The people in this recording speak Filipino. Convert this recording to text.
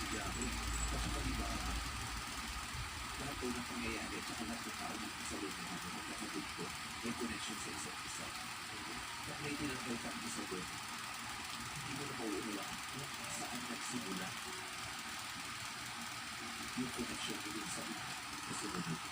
si Jackie. At saka diba, lahat po ng pangyayari at saka lahat ng tao dito sa lupa natin magkakatid ko, may connection sa isa't isa. At may tinanggal ka ang isa doon. Hindi mo na mauunawaan kung saan nagsimula yung connection mo dun sa iba. Kasi